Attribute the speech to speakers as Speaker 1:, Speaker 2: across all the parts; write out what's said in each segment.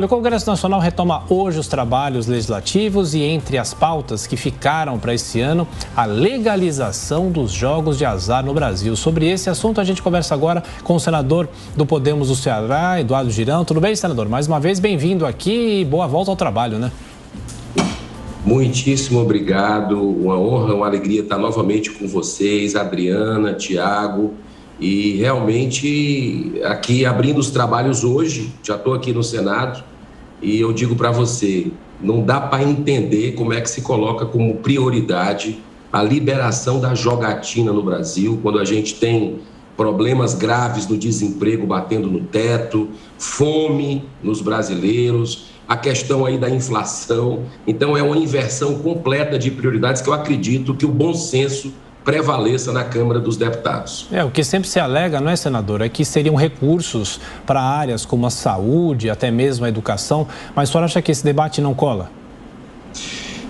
Speaker 1: O Congresso Nacional retoma hoje os trabalhos legislativos e entre as pautas que ficaram para esse ano, a legalização dos jogos de azar no Brasil. Sobre esse assunto a gente conversa agora com o senador do Podemos do Ceará, Eduardo Girão. Tudo bem, senador? Mais uma vez, bem-vindo aqui e boa volta ao trabalho, né?
Speaker 2: Muitíssimo obrigado, uma honra, uma alegria estar novamente com vocês, Adriana, Tiago, e realmente aqui abrindo os trabalhos hoje, já estou aqui no Senado, e eu digo para você, não dá para entender como é que se coloca como prioridade a liberação da jogatina no Brasil, quando a gente tem problemas graves do desemprego batendo no teto, fome nos brasileiros, a questão aí da inflação. Então é uma inversão completa de prioridades que eu acredito que o bom senso prevaleça na Câmara dos Deputados.
Speaker 1: O que sempre se alega, não é, senador, é que seriam recursos para áreas como a saúde, até mesmo a educação, mas o senhor acha que esse debate não cola?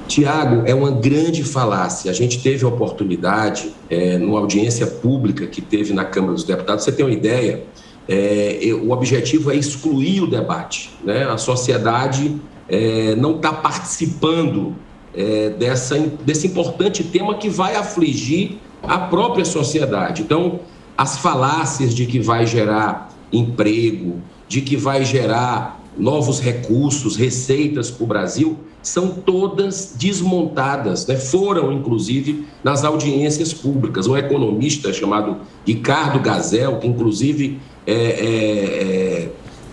Speaker 2: Tiago, é uma grande falácia. A gente teve a oportunidade, numa audiência pública que teve na Câmara dos Deputados, você tem uma ideia, o objetivo é excluir o debate, né? A sociedade não está participando desse importante tema que vai afligir a própria sociedade. Então, as falácias de que vai gerar emprego, de que vai gerar novos recursos, receitas para o Brasil, são todas desmontadas, né? Foram, inclusive, nas audiências públicas. Um economista chamado Ricardo Gazel, que, inclusive,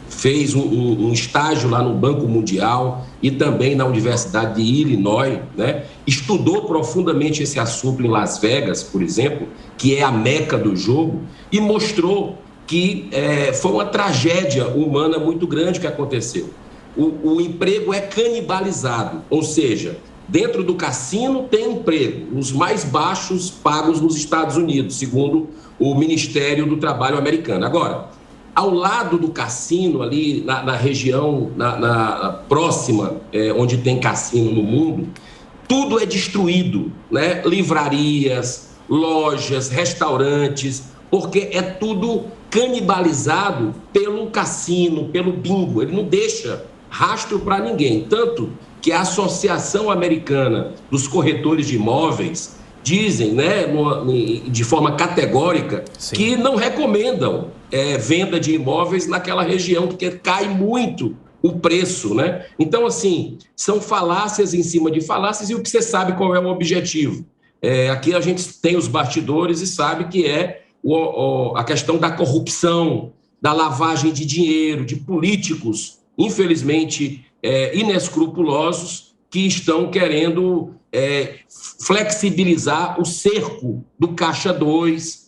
Speaker 2: fez um estágio lá no Banco Mundial e também na Universidade de Illinois, né? Estudou profundamente esse assunto em Las Vegas, por exemplo, que é a meca do jogo, e mostrou que foi uma tragédia humana muito grande que aconteceu. O emprego é canibalizado, ou seja, dentro do cassino tem emprego, os mais baixos pagos nos Estados Unidos, segundo o Ministério do Trabalho americano. Agora, ao lado do cassino, ali na região na próxima, onde tem cassino no mundo, tudo é destruído, né? Livrarias, lojas, restaurantes, porque é tudo canibalizado pelo cassino, pelo bingo. Ele não deixa rastro para ninguém. Tanto que a Associação Americana dos Corretores de Imóveis dizem, né, de forma categórica, sim, que não recomendam venda de imóveis naquela região, porque cai muito o preço, né? Então, assim, são falácias em cima de falácias, e o que você sabe qual é o objetivo? Aqui a gente tem os bastidores e sabe que é a questão da corrupção, da lavagem de dinheiro, de políticos, infelizmente, inescrupulosos, que estão querendo flexibilizar o cerco do Caixa 2,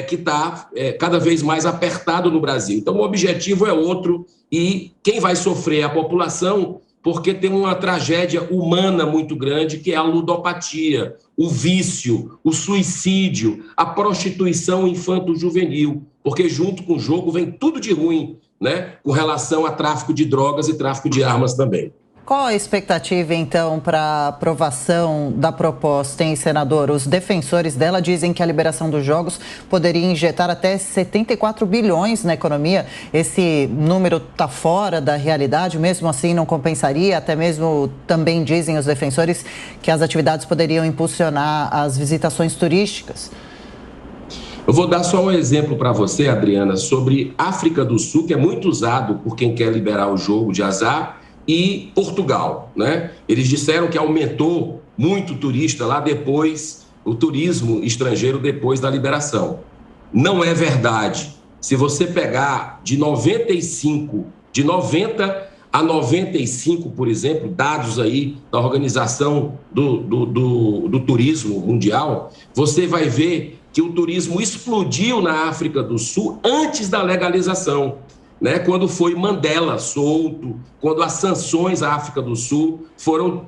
Speaker 2: que está cada vez mais apertado no Brasil. Então, o objetivo é outro, e quem vai sofrer é a população, porque tem uma tragédia humana muito grande, que é a ludopatia, o vício, o suicídio, a prostituição infanto-juvenil, porque junto com o jogo vem tudo de ruim, né, com relação a tráfico de drogas e tráfico de armas também.
Speaker 3: Qual a expectativa, então, para a aprovação da proposta, hein, senador? Os defensores dela dizem que a liberação dos jogos poderia injetar até 74 bilhões na economia. Esse número está fora da realidade, mesmo assim não compensaria? Até mesmo também dizem os defensores que as atividades poderiam impulsionar as visitações turísticas.
Speaker 2: Eu vou dar só um exemplo para você, Adriana, sobre África do Sul, que é muito usado por quem quer liberar o jogo de azar, e Portugal, né? Eles disseram que aumentou muito o turista lá depois, o turismo estrangeiro depois da liberação. Não é verdade. Se você pegar de 90 a 95, por exemplo, dados aí da Organização do Turismo Mundial, você vai ver que o turismo explodiu na África do Sul antes da legalização, né? Quando foi Mandela solto, quando as sanções à África do Sul foram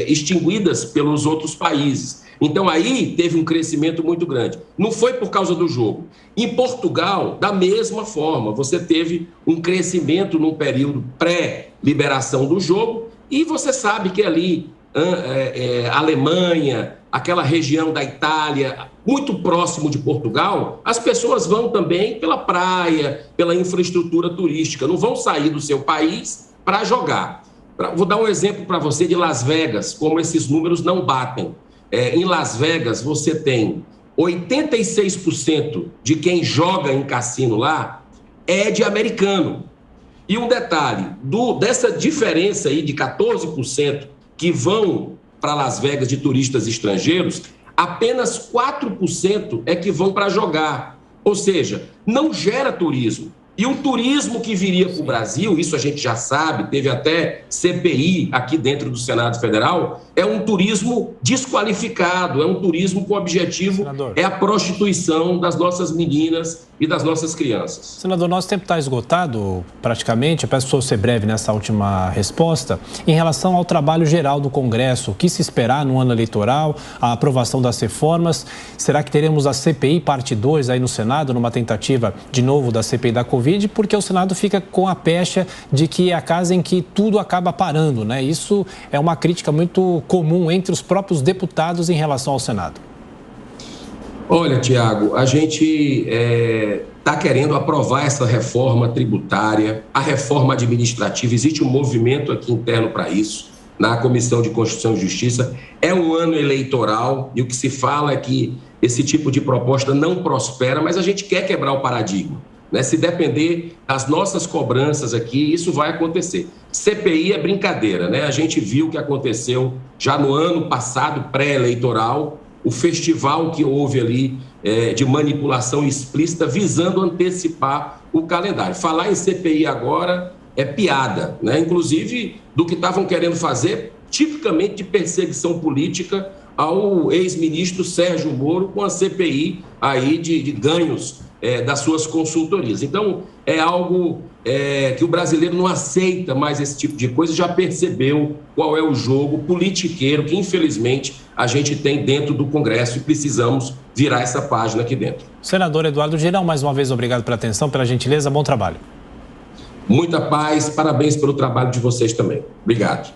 Speaker 2: extinguidas pelos outros países. Então, aí teve um crescimento muito grande. Não foi por causa do jogo. Em Portugal, da mesma forma, você teve um crescimento num período pré-liberação do jogo, e você sabe que ali Alemanha, aquela região da Itália, muito próximo de Portugal, as pessoas vão também pela praia, pela infraestrutura turística, não vão sair do seu país para jogar. Vou dar um exemplo para você de Las Vegas, como esses números não batem. Em Las Vegas, você tem 86% de quem joga em cassino lá é de americano. E um detalhe, dessa diferença aí de 14% que vão para Las Vegas de turistas estrangeiros, apenas 4% é que vão para jogar. Ou seja, não gera turismo. E o turismo que viria para o Brasil, isso a gente já sabe, teve até CPI aqui dentro do Senado Federal, é um turismo desqualificado, é um turismo com o objetivo é a prostituição das nossas meninas e das nossas crianças.
Speaker 1: Senador, nosso tempo está esgotado praticamente, eu peço para você ser breve nessa última resposta. Em relação ao trabalho geral do Congresso, o que se esperar no ano eleitoral, a aprovação das reformas, será que teremos a CPI parte 2 aí no Senado, numa tentativa de novo da CPI da Covid, porque o Senado fica com a pecha de que é a casa em que tudo acaba parando, né? Isso é uma crítica muito comum entre os próprios deputados em relação ao Senado.
Speaker 2: Olha, Tiago, a gente está querendo aprovar essa reforma tributária, a reforma administrativa, existe um movimento aqui interno para isso, na Comissão de Constituição e Justiça. É um ano eleitoral e o que se fala é que esse tipo de proposta não prospera, mas a gente quer quebrar o paradigma. Se depender das nossas cobranças aqui, isso vai acontecer. CPI é brincadeira, né? A gente viu o que aconteceu já no ano passado, pré-eleitoral, o festival que houve ali de manipulação explícita visando antecipar o calendário. Falar em CPI agora é piada, né? Inclusive do que estavam querendo fazer, tipicamente de perseguição política ao ex-ministro Sérgio Moro com a CPI aí de ganhos das suas consultorias. Então, é algo que o brasileiro não aceita mais esse tipo de coisa, já percebeu qual é o jogo politiqueiro que, infelizmente, a gente tem dentro do Congresso e precisamos virar essa página aqui dentro.
Speaker 1: Senador Eduardo Girão, mais uma vez, obrigado pela atenção, pela gentileza, bom trabalho.
Speaker 2: Muita paz, parabéns pelo trabalho de vocês também. Obrigado.